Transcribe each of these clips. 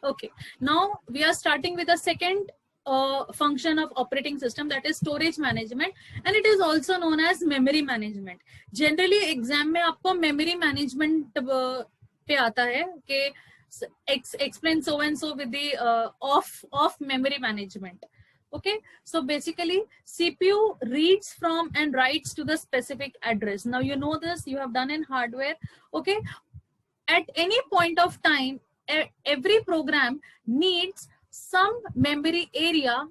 Okay, now we are starting with the second function of operating system, that is storage management, and it is also known as memory management. Generally exam में आपको memory management पे आता है कि explain so and so with the of memory management. Okay, so basically CPU reads from and writes to the specific address. Now you know this, you have done in hardware. Okay, at any point of time, every program needs some memory area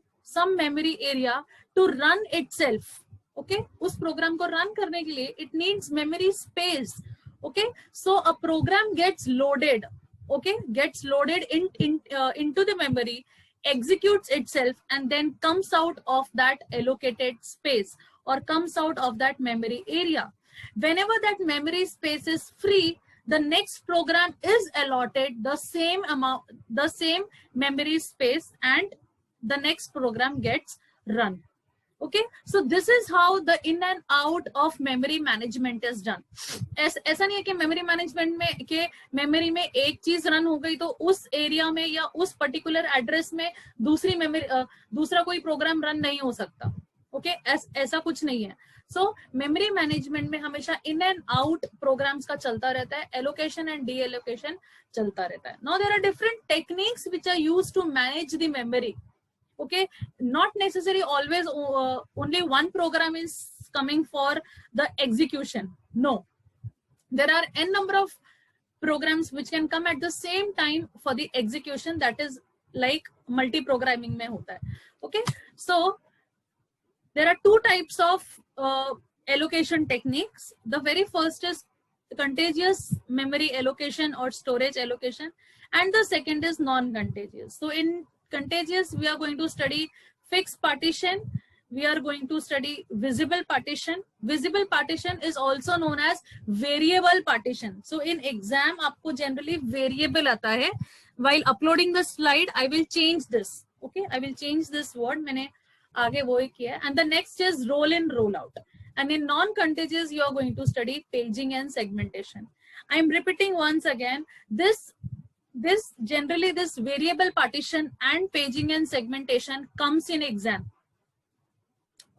to run itself. Okay, उस program को run करने के लिए it needs memory space. Okay, so a program gets loaded. Okay, gets loaded into the memory, executes itself, and then comes out of that allocated space or comes out of that memory area. Whenever that memory space is free, the next program is allotted the same amount, the same memory space, and the next program gets run. Okay, so this is how the in and out of memory management is done. ऐसा नहीं है कि memory management में के memory में एक चीज run हो गई तो उस area में या उस particular address में दूसरी memory दूसरा कोई program run नहीं हो सकता. Okay, ऐसा कुछ नहीं है. So memory management में हमेशा in and out programs का चलता रहता है, allocation and deallocation चलता रहता है. Now there are different techniques which are used to manage the memory. Okay, not necessarily always only one program is coming for the execution. No, there are n number of programs which can come at the same time for the execution. That is like multi-programming में होता है. Okay, so there are two types of allocation techniques. The very first is contagious memory allocation or storage allocation, and the second is non-contagious. So in contagious, we are going to study fixed partition. We are going to study visible partition. Visible partition is also known as variable partition. So in exam, आपको generally variable आता है. While uploading the slide, I will change this. Okay, I will change this word. मैंने आगे वो ही किया. And the next is roll in, roll out. And in non-contagious, you are going to study paging and segmentation. I am repeating once again. This generally this variable partition and paging and segmentation comes in exam.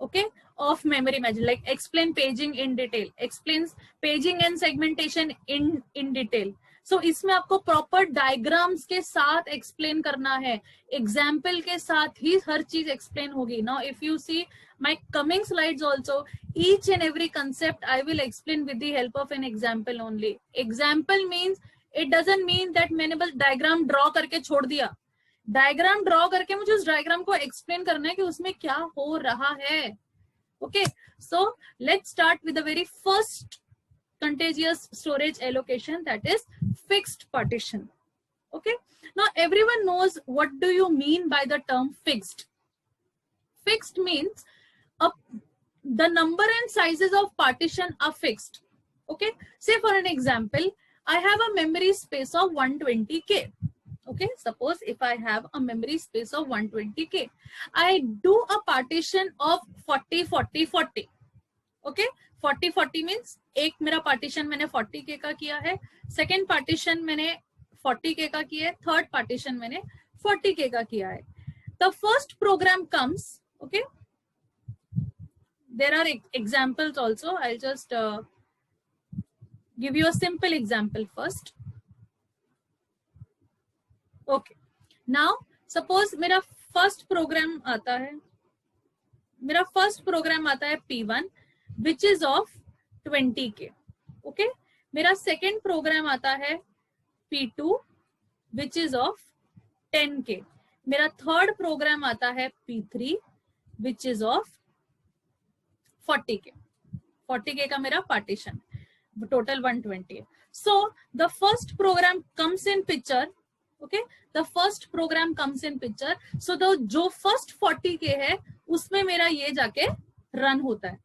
Okay, of memory management, like explain paging in detail, explains paging and segmentation in detail. So इसमें आपको proper diagrams के साथ explain करना है, example के साथ ही हर चीज explain होगी. Now if you see my coming slides also, each and every concept I will explain with the help of an example only. Example means it doesn't mean that मैंने बस diagram draw करके छोड़ दिया. Diagram draw करके मुझे उस diagram को explain करना है कि उसमें क्या हो रहा है. Okay, so let's start with the very first contagious storage allocation, that is fixed partition. Okay, now everyone knows what do you mean by the term fixed. Fixed means the number and sizes of partition are fixed. Okay, say for an example, I have a memory space of 120K. Okay, suppose if I have a memory space of 120K, I do a partition of 40, 40, 40. Okay, 40, 40 means एक मेरा partition मैंने 40K का किया है, second partition मैंने 40K का किया है, third partition मैंने 40K का किया है. The first program comes. Okay, there are examples also. I'll just give you a simple example first. Okay, now suppose मेरा first program आता है P1 which is of 20K. Okay, मेरा second program आता है P2 which is of 10K. मेरा third program आता है P3 which is of 40K. 40K का मेरा partition, total 120. So the first program comes in picture. Okay, the first program comes in picture. So the जो first 40K है उसमें मेरा ये जाके run होता है.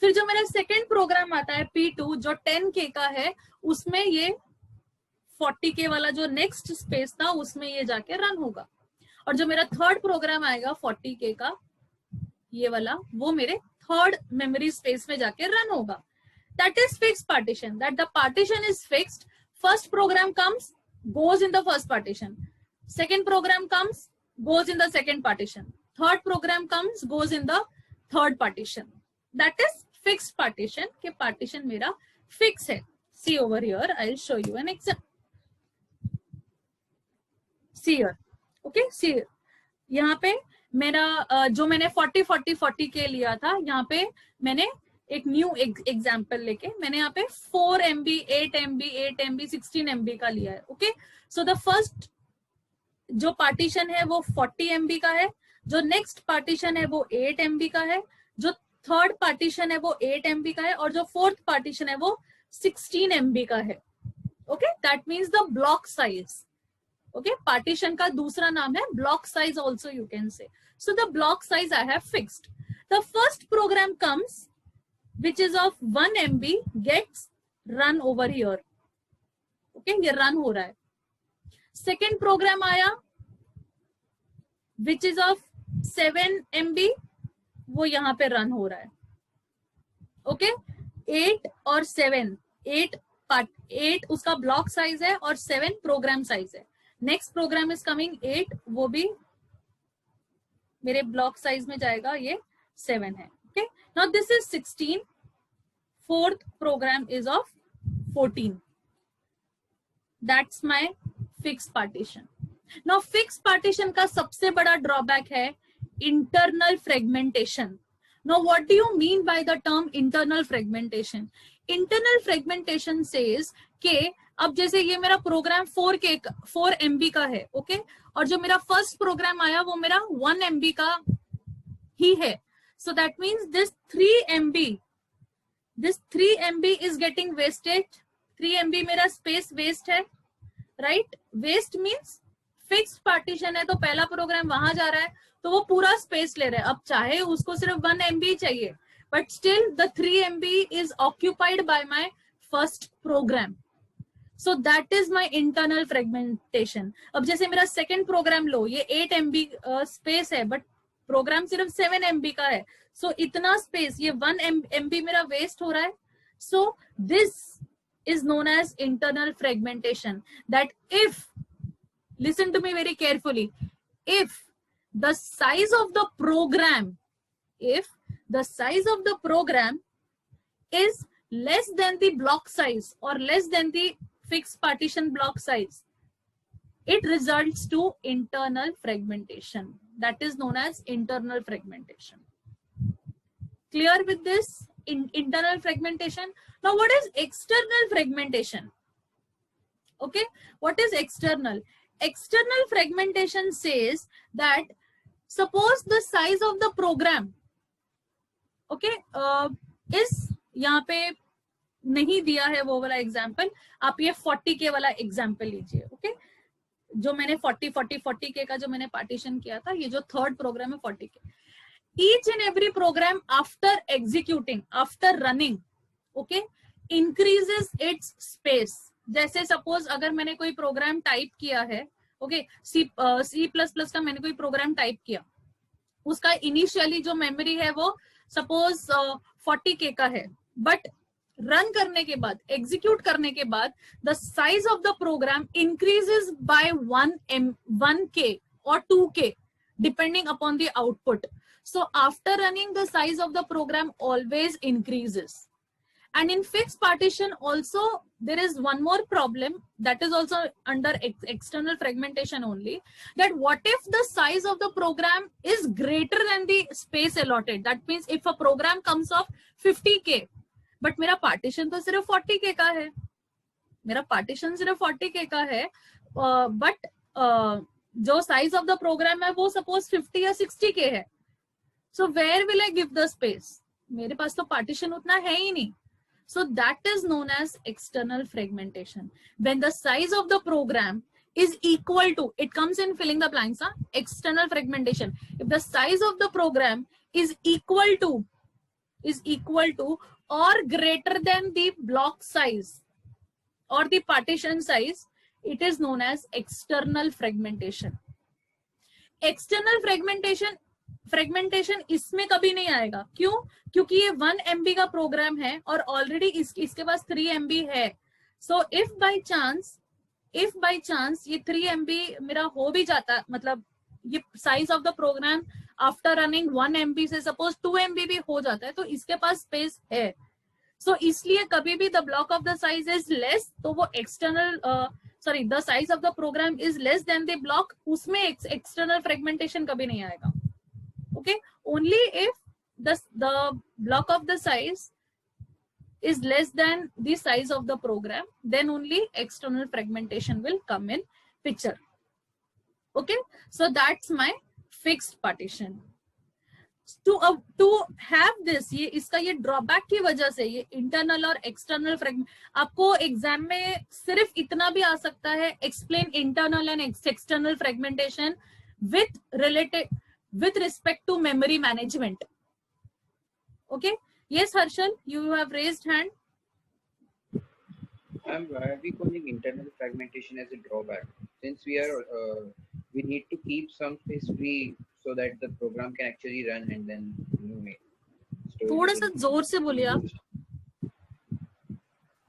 फिर जो मेरा second program आता है P2 जो 10K का है उसमें ये 40K वाला जो next space था उसमें ये जाके run होगा. और जो मेरा third program आएगा 40K का ये वाला वो मेरे third memory space में जाके run होगा. That is fixed partition. That the partition is fixed. First program comes, goes in the first partition. second program comes, goes in the second partition, third program comes, goes in the third partition. That is fixed partition के partition मेरा fix है. See over here, I'll show you an example. See here, okay, see here. यहाँ पे मेरा जो मैंने 40-40-40 के लिया था, यहाँ पे मैंने एक न्यू एग्जाम्पल लेके मैंने यहाँ पे 4 MB, 8 MB, 8 MB, 16 MB का लिया है. ओके, सो द फर्स्ट जो पार्टीशन है वो 40 MB का है, जो नेक्स्ट पार्टीशन है वो 8 MB का है, जो थर्ड पार्टीशन है वो 8 MB का है, और जो फोर्थ पार्टीशन है वो 16 MB का है. Okay, that means the block size. Okay, partition का दूसरा नाम है block size also you can say. So the block size I have fixed. The first program comes which is of 1 MB gets run over here. Okay, ये run हो रहा है. Second program आया which is of 7 MB, वो यहाँ पे run हो रहा है. Okay, 8 और 7, 8 उसका block size है और 7 program size है. Next program is coming 8, वो भी मेरे block size में जाएगा, ये 7 है. Okay, now this is 16. Fourth program is of 14. That's my fixed partition. Now fixed partition का सबसे बड़ा drawback है internal fragmentation. Now what do you mean by the term internal fragmentation? Internal fragmentation says कि अब जैसे ये मेरा programme 4 MB का है, ओके, और जो मेरा फर्स्ट प्रोग्राम आया वो मेरा 1 MB का ही है. So that means this 3 MB is getting wasted. 3 MB मेरा space waste है, right? Waste means fixed partition है, तो पहला प्रोग्राम वहां जा रहा है तो वो पूरा space ले रहा है. अब चाहे उसको सिर्फ 1 MB चाहिए, but still the 3 MB is occupied by my first program. So that is my internal fragmentation. अब जैसे मेरा second program लो, ये 8 MB space है, but प्रोग्राम सिर्फ 7 MB का है, सो इतना स्पेस, ये 1 MB मेरा वेस्ट हो रहा है. So this is known as internal fragmentation. That if, listen to me very carefully, if the size of the program is less than the block size or less than the fixed partition block size, it results to internal fragmentation. That is known as internal fragmentation. Clear with this? Internal fragmentation. Now what is external fragmentation? Okay, what is external? External fragmentation says that suppose the size of the program, okay, is यहाँ पे नहीं दिया है वो वाला example, आप ये 40K वाला एग्जाम्पल लीजिए. ओके, जो मैंने 40K का जो मैंने पार्टीशन किया था, ये जो थर्ड प्रोग्राम है 40K. Each and every programme after executing, after running, okay, increases it's space. जैसे सपोज अगर मैंने कोई प्रोग्राम टाइप किया है, ओके, C++ का मैंने कोई प्रोग्राम टाइप किया, उसका इनिशियली जो मेमोरी है वो सपोज 40K का है, बट रन करने के बाद, एग्जीक्यूट करने के बाद, the size of the program increases by 1K or 2K depending upon the output. So after running, the size of the program always increases. And in fixed partition also there is one more problem that is also under external fragmentation only, that what if the size of the program is greater than the space allotted. That means if a program comes of 50K, but मेरा partition तो सिर्फ 40K का है, मेरा partition सिर्फ 40K का है, but जो साइज ऑफ द प्रोग्राम है वो सपोज 50 या 60K है. So where will I give the space? मेरे पास तो पार्टीशन उतना है ही नहीं. So that is known as external fragmentation. When the size of the program is equal to, it comes in filling the blanks, external fragmentation. If the size of the program is equal to or greater than the block size or the partition size, it is known as external fragmentation. External fragmentation इसमें कभी नहीं आएगा. क्यों? क्योंकि ये 1 MB का programme है और ऑलरेडी इसके पास 3 MB है. So if by chance if by chance ये 3 MB मेरा हो भी जाता, मतलब ये size of the program after running 1 MB से सपोज 2 MB भी हो जाता है, तो इसके पास स्पेस है। सो इसलिए कभी भी the block of the size is less, तो वो external sorry the size of the program is less than the block, उसमें एक्सटर्नल फ्रेगमेंटेशन कभी नहीं आएगा। Okay, only if the block of the size is less than the size of the program, then only external fragmentation will come in picture. Okay, so that's my fixed partition. To have this, ये इसका ये drawback की वजह से ये internal और external fragment, आपको exam में सिर्फ इतना भी आ सकता है, explain internal and external fragmentation with respect to memory management. Okay, yes Harshal, you have raised hand. Why are we calling internal fragmentation as a drawback? Since we need to keep some space free so that the program can actually run and then make. थोड़ा सा जोर से बोलिए आप।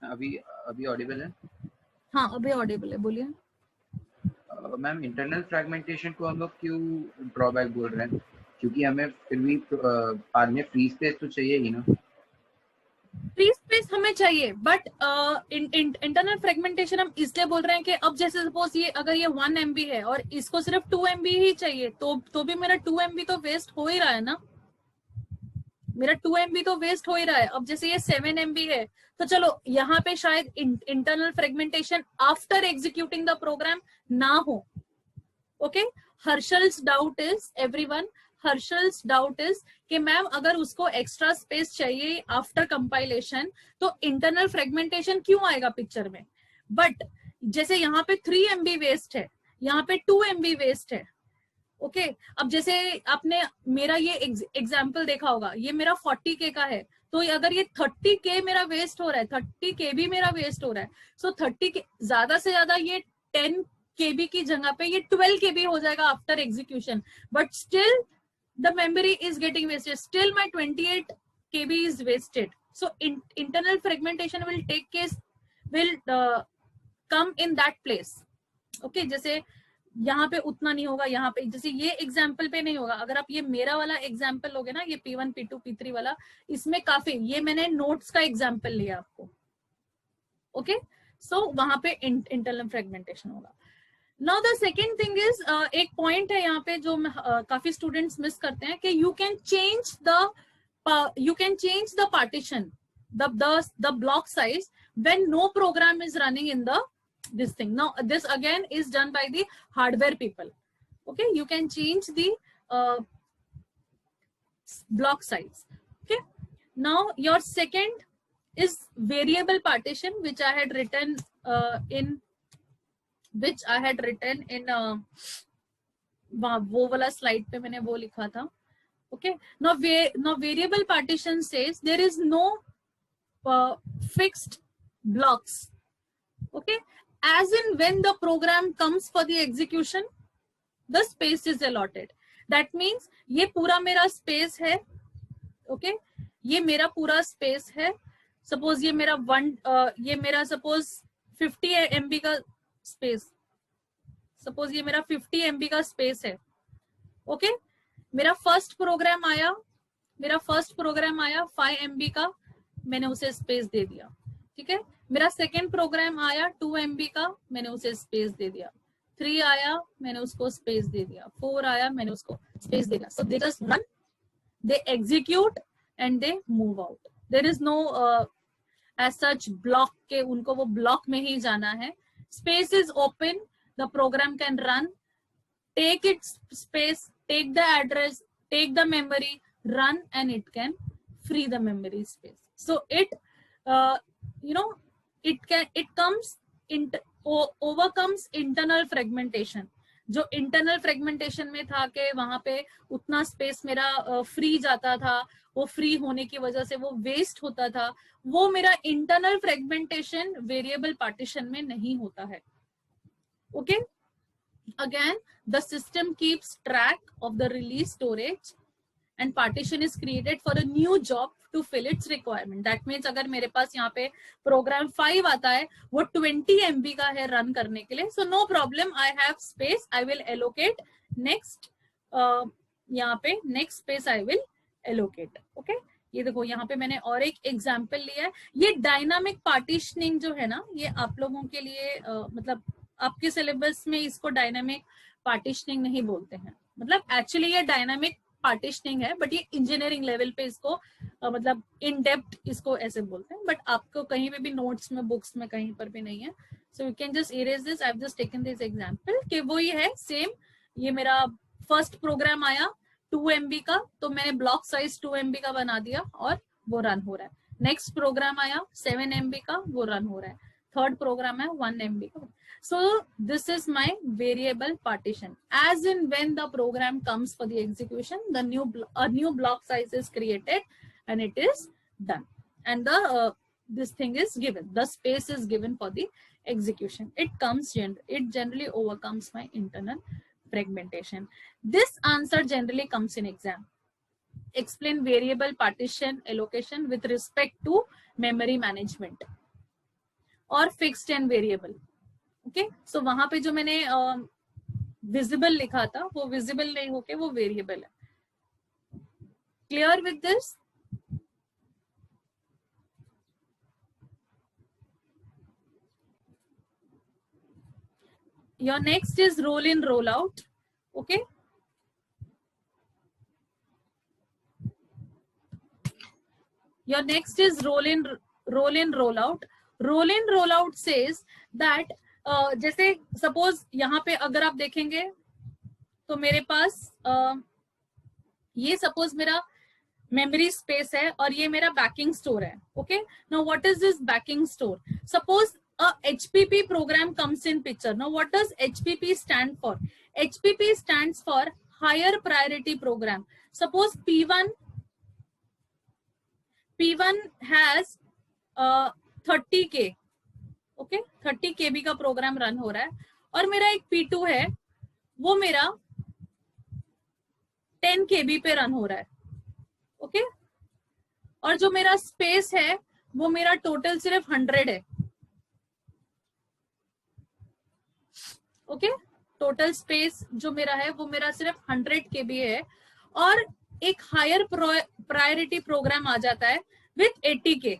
अभी Audible है? हाँ अभी ऑडिबल है, बोलिए। मैम इंटरनल फ्रैगमेंटेशन को हम लोग क्यों ड्रॉबैक बोल रहे हैं? क्योंकि हमें फिर भी बाद में फ्री स्पेस तो चाहिए ही ना। फ्री स्पेस हमें चाहिए, बट इंटरनल फ्रेगमेंटेशन हम इसलिए बोल रहे हैं कि अब जैसे सपोज ये अगर ये 1 MB है और इसको सिर्फ 2 MB ही चाहिए, तो भी मेरा 2 MB तो वेस्ट हो ही रहा है ना, मेरा 2 MB तो वेस्ट हो ही रहा है। अब जैसे ये 7 MB है, तो चलो यहाँ पे शायद internal fragmentation after executing the program ना हो। Okay, Harshal's doubt is everyone, Harshal's doubt is कि मैम अगर उसको एक्स्ट्रा स्पेस चाहिए आफ्टर कंपाइलेशन तो इंटरनल फ्रेगमेंटेशन क्यों आएगा पिक्चर में। बट जैसे यहाँ पे 3 MB वेस्ट है, यहाँ पे 2 MB वेस्ट है। ओके, अब जैसे आपने मेरा ये एग्जाम्पल देखा होगा, ये मेरा 40K का है, तो अगर ये 30K मेरा वेस्ट हो रहा है, 30K भी मेरा वेस्ट हो रहा है, सो 30K ज्यादा से ज्यादा ये 10 KB की जगह पे ये 12 KB हो जाएगा after execution, but still the memory is getting wasted, still my 28 KB is wasted. So internal fragmentation will come in that place. Okay, जैसे यहाँ पे उतना नहीं होगा, यहाँ पे जैसे ये एग्जाम्पल पे नहीं होगा। अगर आप ये मेरा वाला एग्जाम्पल लोगे ना, ये P1 P2 P3 वाला, इसमें काफी, ये मैंने नोट्स का एग्जाम्पल लिया आपको। ओके, सो वहां पे इंटरनल फ्रेगमेंटेशन होगा। Now the second thing is, एक पॉइंट है यहाँ पे जो काफी स्टूडेंट्स मिस करते हैं कि you can change the partition, the block size when no program is running in the this thing. Now this again is done by the hardware people. Okay, you can change the block size. Okay, now your second is variable partition, which I had written in वो वाला slide पे मैंने वो लिखा था। Okay, now variable partition says there is no fixed blocks. Okay, as in when the program comes for the execution, the space is allotted. That means ये पूरा मेरा space है। Okay, ये मेरा पूरा space है। Suppose ये मेरा suppose 50 MB का space, suppose ये मेरा 50 MB का space है। Okay, मेरा फर्स्ट प्रोग्राम आया 5 MB का, मैंने उसे स्पेस दे दिया। ठीक है, मेरा सेकेंड प्रोग्राम आया 2 MB का, मैंने उसे स्पेस दे दिया। 3 आया, मैंने उसको स्पेस दे दिया। 4 आया, मैंने उसको स्पेस दे दिया। So they just run, they execute and they move out. There is no as such block के, उनको वो ब्लॉक में ही जाना है। Space is open, the program can run, take its space, take the address, take the memory, run, and it can free the memory space. So it overcomes internal fragmentation. जो internal fragmentation में था कि वहां पे उतना space मेरा free जाता था, वो free होने की वजह से वो waste होता था, वो मेरा internal fragmentation variable partition में नहीं होता है। Okay? Again, the system keeps track of the release storage and partition is created for a new job to fill its requirement. That means अगर मेरे पास यहाँ पे program 5 आता है, वो 20 MB का है run करने के लिए, so no problem, I have space, I will allocate next, यहाँ पे next space I will allocate. Okay, ये देखो यहाँ पे मैंने और एक एग्जाम्पल लिया है. ये डायनामिक पार्टीशनिंग जो है ना, ये आप लोगों के लिए मतलब आपके सिलेबस में इसको डायनामिक पार्टीशनिंग नहीं बोलते हैं. मतलब एक्चुअली ये डायनामिक पार्टीशनिंग है, बट ये इंजीनियरिंग लेवल पे इसको मतलब इन डेप्थ इसको ऐसे बोलते हैं. बट आपको कहीं पे भी नोट्स में, बुक्स में कहीं पर भी नहीं है. So you can just erase this. I have just taken this example कि वो ये है सेम. ये मेरा फर्स्ट प्रोग्राम आया 2 MB का, तो मैंने ब्लॉक साइज 2 MB का बना दिया और वो रन हो रहा है. नेक्स्ट प्रोग्राम आया 7 MB का, वो रन हो रहा है. थर्ड प्रोग्राम है 1 MB का. So this is my variable partition. As in when the program comes for the execution, the new block size is created and it is done, and the this thing is given, the space is given for the execution. It generally overcomes my internal fragmentation. This answer generally comes in exam. Explain variable partition allocation with respect to memory management or fixed and variable. Okay, so वहां पे जो मैंने visible लिखा था वो visible नहीं होके वो वेरिएबल है. Clear with this? Your next is roll in roll out. Okay, your next is roll in roll out. Roll in roll out says that जैसे सपोज यहाँ पे अगर आप देखेंगे तो मेरे पास ये सपोज मेरा मेमोरी स्पेस है और ये मेरा बैकिंग स्टोर है. Okay, now what is this banking store? Suppose a HPP program comes in picture. Now what does HPP stand for? HPP stands for higher priority program. Suppose P1 has 30K. Okay, 30 KB का program run हो रहा है और मेरा एक P2 है, वो मेरा 10 KB पे रन हो रहा है. ओके, और जो मेरा स्पेस है वो मेरा टोटल सिर्फ 100 है. ओके, टोटल स्पेस जो मेरा है वो मेरा सिर्फ 100 KB है और एक हायर प्रायोरिटी प्रोग्राम आ जाता है विथ 80K.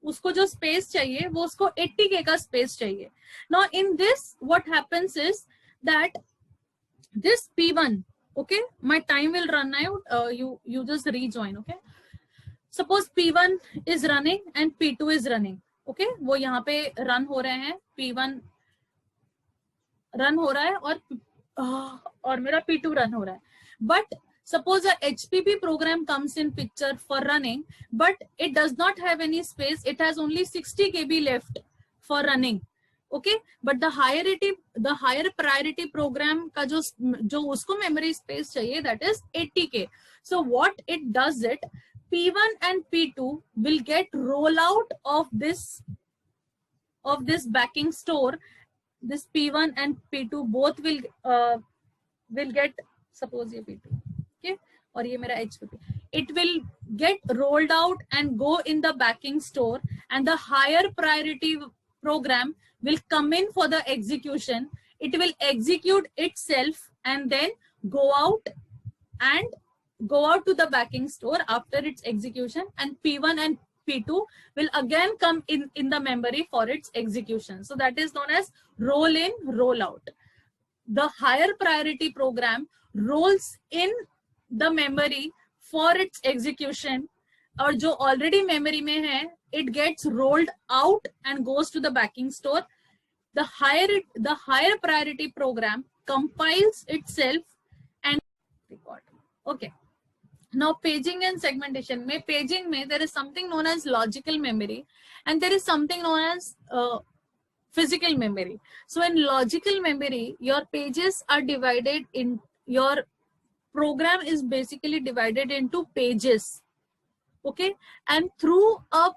उसको जो स्पेस चाहिए वो उसको 80K का स्पेस चाहिए. Now in this what happens is that this P1, okay, my time will run out, you just rejoin. Okay, suppose P1 is running and P2 is running. Okay, वो यहाँ पे run हो रहे हैं. P1 run हो रहा है और मेरा P2 रन हो रहा है. But suppose a HPP program comes in picture for running, but it does not have any space. It has only 60 KB left for running. Okay, but the higher priority program का जो उसको memory space चाहिए, that is 80K. So what it does, it P1 and P2 will get rollout of this backing store. This P1 and P2 both will get, suppose ये P2, okay, और ये मेरा HPP, it will get rolled out and go in the backing store, and the higher priority program will come in for the execution. It will execute itself and then go out to the backing store after its execution, and P1 and P2 will again come in the memory for its execution. So that is known as roll in, roll out. The higher priority program rolls in the memory for its execution, और जो already memory में है, it gets rolled out and goes to the backing store. The higher priority program compiles itself and record. Okay. Now paging and segmentation. में paging में there is something known as logical memory and there is something known as physical memory. So in logical memory, your pages are divided in, your program is basically divided into pages. Okay, and through a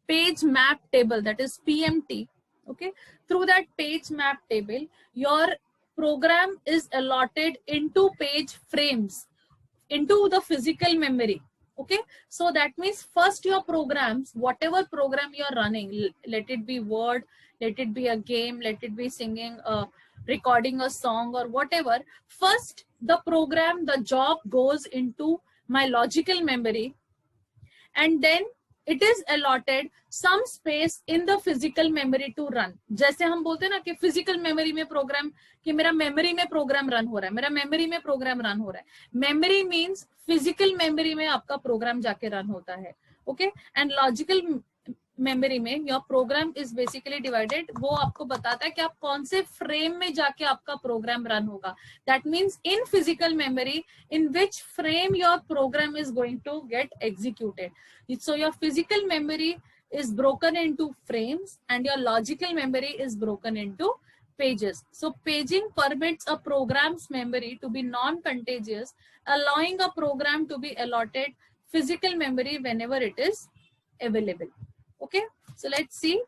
page map table, that is PMT. Okay, through that page map table, your program is allotted into page frames, into the physical memory. Okay, so that means first your programs, whatever program you're running, let it be Word, let it be a game, let it be singing, recording a song or whatever, first the program, the job goes into my logical memory, and then it is allotted some space in the physical memory to run. जैसे हम बोलते हैं ना कि physical memory में program, कि मेरा memory में program run हो रहा है, मेरा memory में program run हो रहा है. Memory means physical memory में आपका program जाके run होता है. Okay, and logical memory में your program is basically divided. वो आपको बताता है कि आप कौन से frame में जाके आपका program run होगा. That means in physical memory, in which frame your program is going to get executed. So your physical memory is broken into frames and your logical memory is broken into pages. So paging permits a program's memory to be non-contagious, allowing a program to be allotted physical memory whenever it is available. Okay, so let's see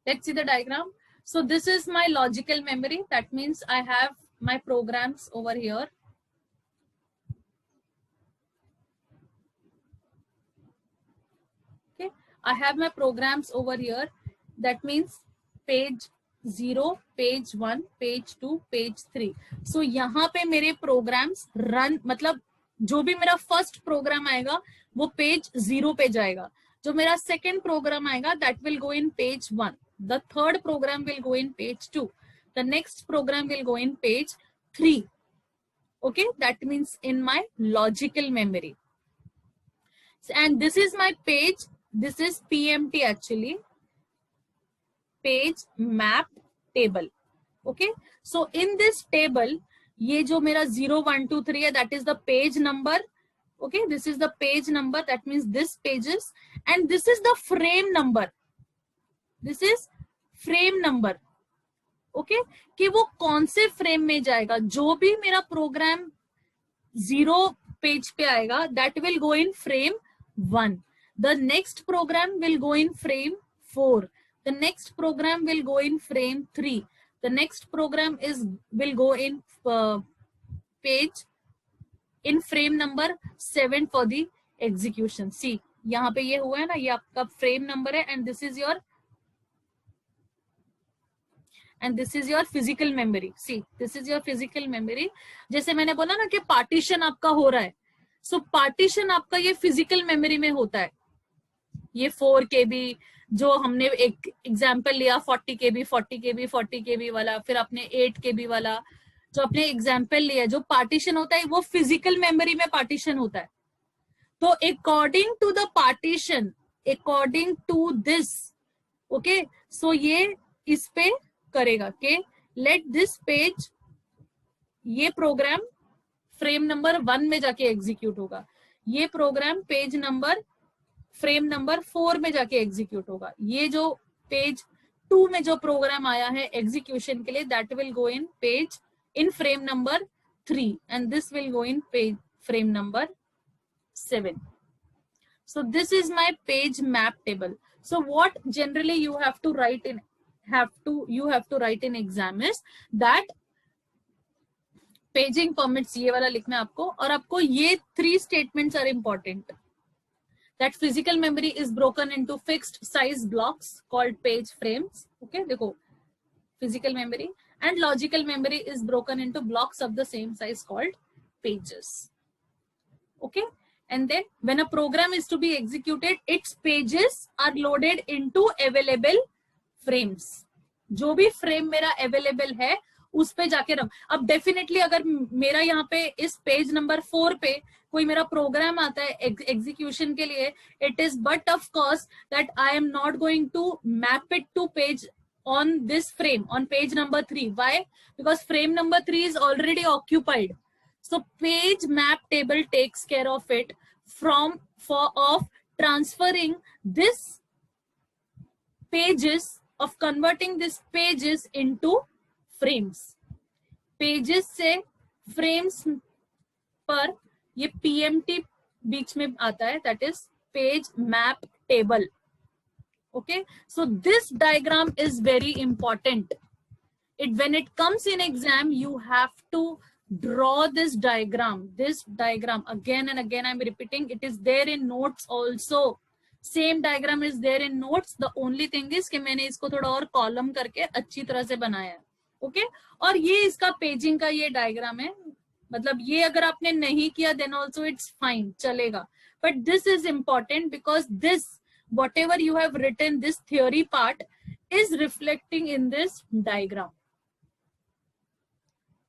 the diagram. So this is my logical memory. That means I have my programs over here. Okay, I have my programs over here. That means page 0, page 1, page 2, page 3. So यहाँ पे मेरे programs run, मतलब जो भी मेरा first program आएगा वो page 0 पे जाएगा. जो मेरा second program आएगा that will go in page 1. The third program will go in page 2. The next program will go in page 3. Okay, that means in my logical memory. And this is my page. This is PMT actually. Page map table. Okay, so in this table, ये जो मेरा 0, 1, 2, 3 है, that is the page number. Okay, this is the page number. That means this pages, and this is the frame number. This is frame number. Okay, कि वो कौन से frame में जाएगा. जो भी मेरा program 0 page पे आएगा, that will go in frame 1. The next program will go in frame 4. The next program will go in frame 3. The next program will go in page in frame number 7 for the execution. See, यहाँ पे ये हुआ है ना, ये आपका frame number है, and this is your physical memory. See, this is your physical memory. जैसे मैंने बोला ना कि partition आपका हो रहा है, so partition आपका ये physical memory में होता है. ये 4 KB जो हमने एक एग्जाम्पल लिया, 40 KB, 40 KB, 40 KB वाला, फिर आपने 8 KB वाला जो अपने एग्जाम्पल लिया, जो पार्टीशन होता है वो फिजिकल मेमोरी में पार्टीशन होता है. तो according to the partition, according to this, okay, so ये इस पे करेगा कि लेट दिस पेज, ये प्रोग्राम फ्रेम नंबर 1 में जाके एग्जीक्यूट होगा, ये program page number frame number 4 में जाके एग्जीक्यूट होगा, ये जो पेज 2 में जो प्रोग्राम आया है एग्जीक्यूशन के लिए, that will go in page in frame number 3, and this will go in page frame number 7. So this is my page map table. So what generally you have to write in exam is that paging permits, ये वाला लिखना है आपको, और आपको ये 3 statements are important. That physical memory is broken into fixed size blocks called page frames. Okay, देखो, physical memory. And logical memory is broken into blocks of the same size called pages. Okay, and then when a program is to be executed, its pages are loaded into available frames. जो भी frame मेरा available है उस पे जाके रख. अब definitely अगर मेरा यहाँ पे इस पेज नंबर 4 पे कोई मेरा प्रोग्राम आता है एग्जीक्यूशन के लिए, it is but of course that I am not going to map it to page on this frame, on page number 3. Why? Because frame number 3 is already occupied. So page map table takes care of it of transferring this pages, of converting these pages into frames. Pages से frames पर ये PMT बीच में आता है, that is page map table. Okay, so this diagram is very important. when it comes in exam, you have to draw this diagram. This diagram again and again I'm repeating, it is there in notes also. Same diagram is there in notes. The only thing is कि मैंने इसको थोड़ा और column करके अच्छी तरह से बनाया है. ओके और ये इसका पेजिंग का ये डायग्राम है. मतलब ये अगर आपने नहीं किया then also it's fine, चलेगा. But this is important because this, whatever you have written, this theory part is reflecting in this diagram.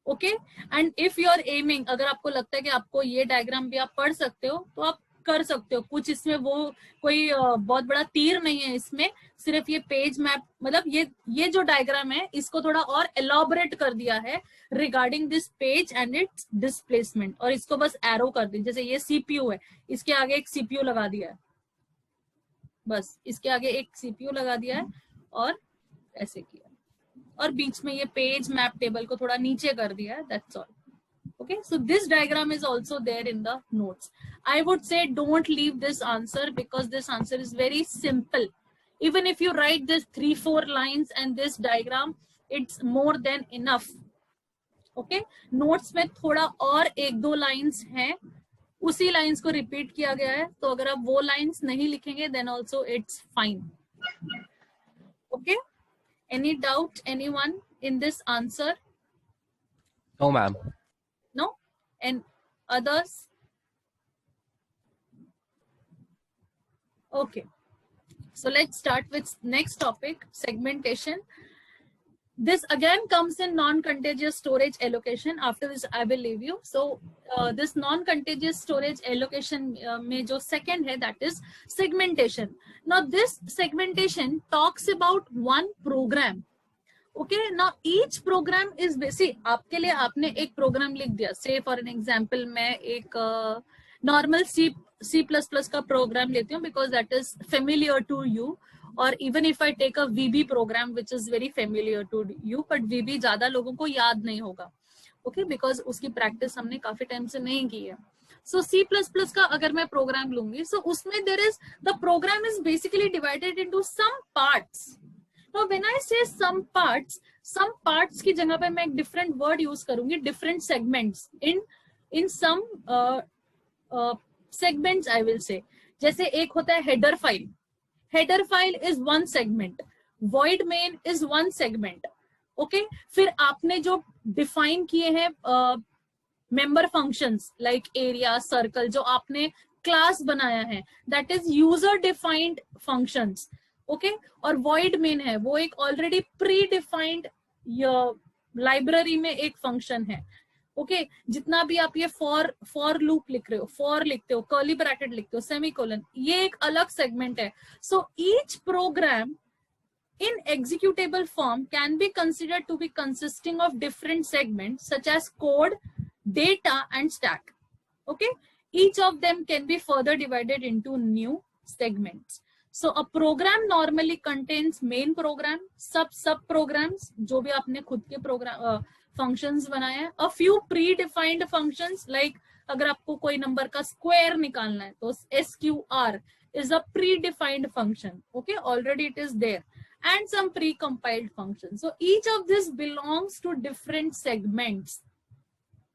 Okay, and if you are aiming, अगर आपको लगता है कि आपको ये डायग्राम भी आप पढ़ सकते हो तो आप कर सकते हो. कुछ इसमें वो कोई बहुत बड़ा तीर नहीं है इसमें, सिर्फ ये पेज मैप, मतलब ये जो डायग्राम है इसको थोड़ा और एलॉबरेट कर दिया है regarding this page and it's displacement. और इसको बस एरो कर दी. जैसे ये सीपीयू है, इसके आगे एक सीपीयू लगा दिया है, बस इसके आगे एक सीपीयू लगा दिया है और ऐसे किया, और बीच में ये पेज मैप टेबल को थोड़ा नीचे कर दिया है. That's all. Okay, so this diagram is also there in the notes. I would say don't leave this answer because this answer is very simple. Even if you write this 3-4 lines and this diagram, it's more than enough. Okay, notes में थोड़ा और 1-2 lines हैं, उसी lines को repeat किया गया है. तो अगर आप वो lines नहीं लिखेंगे then also it's fine. Okay, any doubt anyone in this answer? No, ma'am. No? And others? Okay. So let's start with next topic, segmentation. This again comes in non-contagious storage allocation. After this, I will leave you. So this non-contagious storage allocation mein jo second hai, that is segmentation. Now this segmentation talks about one program. Okay, now each program is basic. आपके लिए आपने एक programme लिख दिया. Say for an example, मैं एक normal C++ का programme लेती हूँ because that is familiar to you. Or even if I take a VB program which is very familiar to you, but VB ज़्यादा लोगों को याद नहीं होगा. Okay, because उसकी प्रैक्टिस हमने काफी टाइम से नहीं की है. So C++ का अगर मैं प्रोग्राम लूंगी, so उसमें the program is basically divided into some parts. Now when I say some parts की जगह पे मैं एक different word use करूंगी, different segments. In some segments I will say. जैसे एक होता है header file. Header file is one segment. Void main is one segment. Okay? फिर आपने जो define किए हैं member functions like area, circle, जो आपने class बनाया है, that is user defined functions. Okay और void main है, वो एक ऑलरेडी प्री डिफाइंड लाइब्रेरी में एक फंक्शन है. ओके जितना भी आप ये फॉर लूप लिख रहे हो, फॉर लिखते हो, कर्ली ब्रैकेट लिखते हो, सेमीकोलन, ये एक अलग सेगमेंट है. So each program in executable form can be considered to be consisting of different segments such as code, data and stack. Okay, each of them can be further divided into new segments. So a program normally contains main program, sub programs, जो भी आपने खुद के program functions बनाए हैं, a few predefined functions like अगर आपको कोई नंबर का square निकालना है तो SQR is a predefined function. Okay, already it is there, and some pre-compiled functions. So each of this belongs to different segments.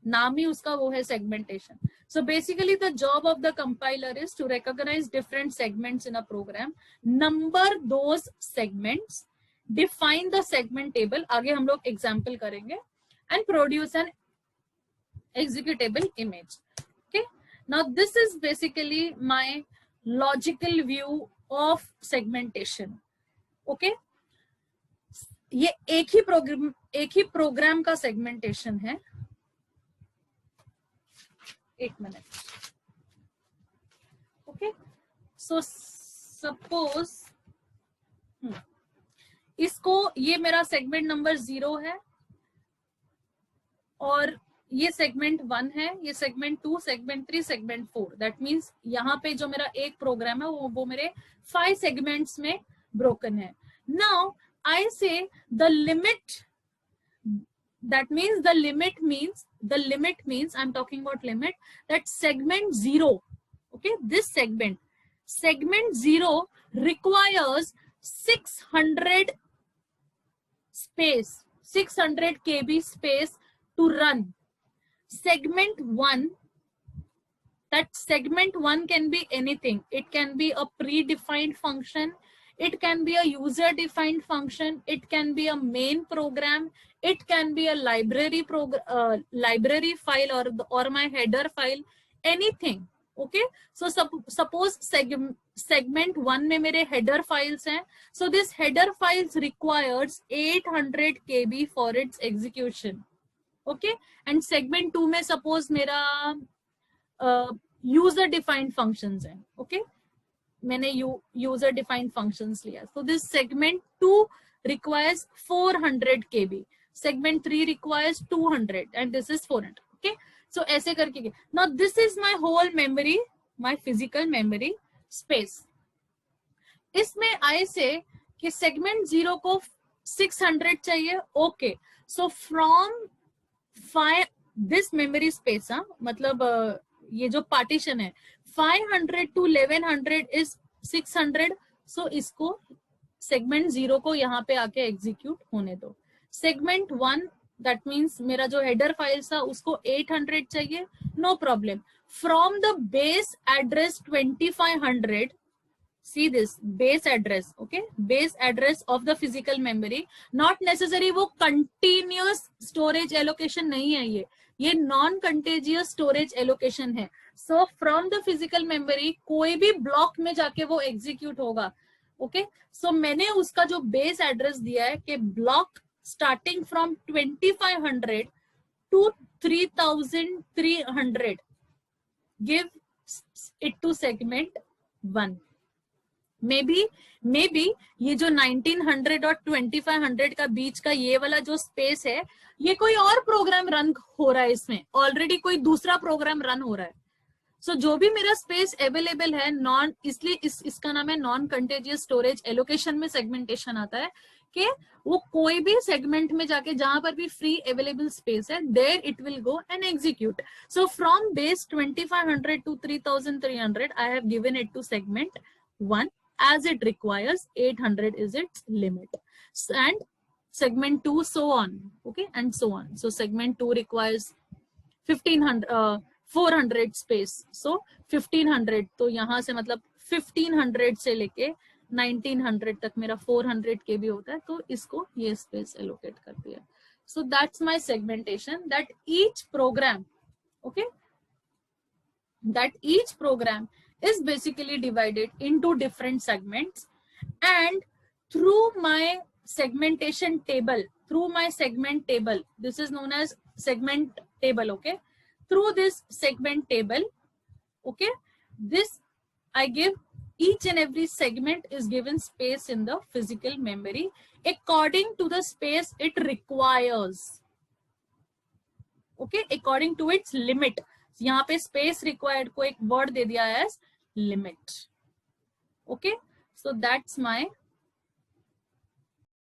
नाम ही उसका वो है segmentation. So basically the job of the compiler is to recognize different segments in a program, number those segments, define the segment table, आगे हम लोग example करेंगे, and produce an executable image. Okay, now this is basically my logical view of segmentation. Okay, ये एक ही programme का segmentation है. एक minute. Okay so suppose इसको, ये मेरा सेगमेंट नंबर 0 है और ये सेगमेंट 1 है, ये segment 2, segment 3, segment 4. That means यहाँ पे जो मेरा एक प्रोग्राम है वो मेरे 5 सेगमेंट्स में ब्रोकन है. नाउ आई से the limit, that means the limit means I'm talking about limit, that segment 0, okay, this segment 0 requires 600 space. 600 KB space to run segment 1. That segment 1 can be anything. It can be a predefined function, it can be a user defined function, it can be a main program, it can be a library file or my header file, anything. Okay, so suppose segment 1 में मेरे header files हैं, so this header files requires 800 KB for its execution. Okay, and segment 2 में suppose मेरा user defined functions हैं. Okay, मैंने user defined functions लिया. So this segment 2 requires 400 KB, segment 3 requires 200 and this is 400. Okay, so ऐसे करके now this is my whole memory, my physical memory space. इसमें I say कि segment 0 को 600 चाहिए. Okay, so from this memory space, मतलब ये जो partition है 500 to 1100 इज 600. सो इसको सेगमेंट 0 को यहाँ पे आके एग्जीक्यूट होने दो. सेगमेंट 1 दैट मीन्स मेरा जो हेडर फाइल था उसको 800 चाहिए. No problem. From the base address 2500, see this base address. Okay, base address of the physical memory, not necessary वो continuous storage allocation नहीं है, ये नॉन कंटेजियस स्टोरेज एलोकेशन है. So from the physical memory कोई भी block में जाके वो एग्जीक्यूट होगा. ओके, सो मैंने उसका जो बेस एड्रेस दिया है कि block starting from 2500 to 3300 give it to segment 1. Maybe ये जो 1900 और 2500 का बीच का ये वाला जो स्पेस है, ये कोई और प्रोग्राम रन हो रहा है, इसमें ऑलरेडी कोई दूसरा प्रोग्राम रन हो रहा है. सो जो भी मेरा स्पेस अवेलेबल है नॉन, इसलिए इसका नाम है नॉन कंटेजियस स्टोरेज एलोकेशन में सेगमेंटेशन आता है कि वो कोई भी सेगमेंट में जाके जहां पर भी फ्री अवेलेबल स्पेस है there it will go and execute. So from base 2500 to 3300 I have given it to segment 1 as it requires 800 is its limit, and segment 2 so on. Okay, and so on. So segment 2 requires 400 space, so 1500. तो यहाँ से मतलब 1500 से लेके 1900 तक मेरा 400 KB होता है, तो इसको ये स्पेस एलोकेट कर दिया. So that's my segmentation, that each program, okay, that each program is basically divided into different segments, and through my segmentation table, this is known as segment table. Okay, through this segment table, okay, this I give each and every segment is given space in the physical memory according to the space it requires. Okay, according to its limit. यहाँ पे space required को एक word दे दिया है age limit. Okay, so that's my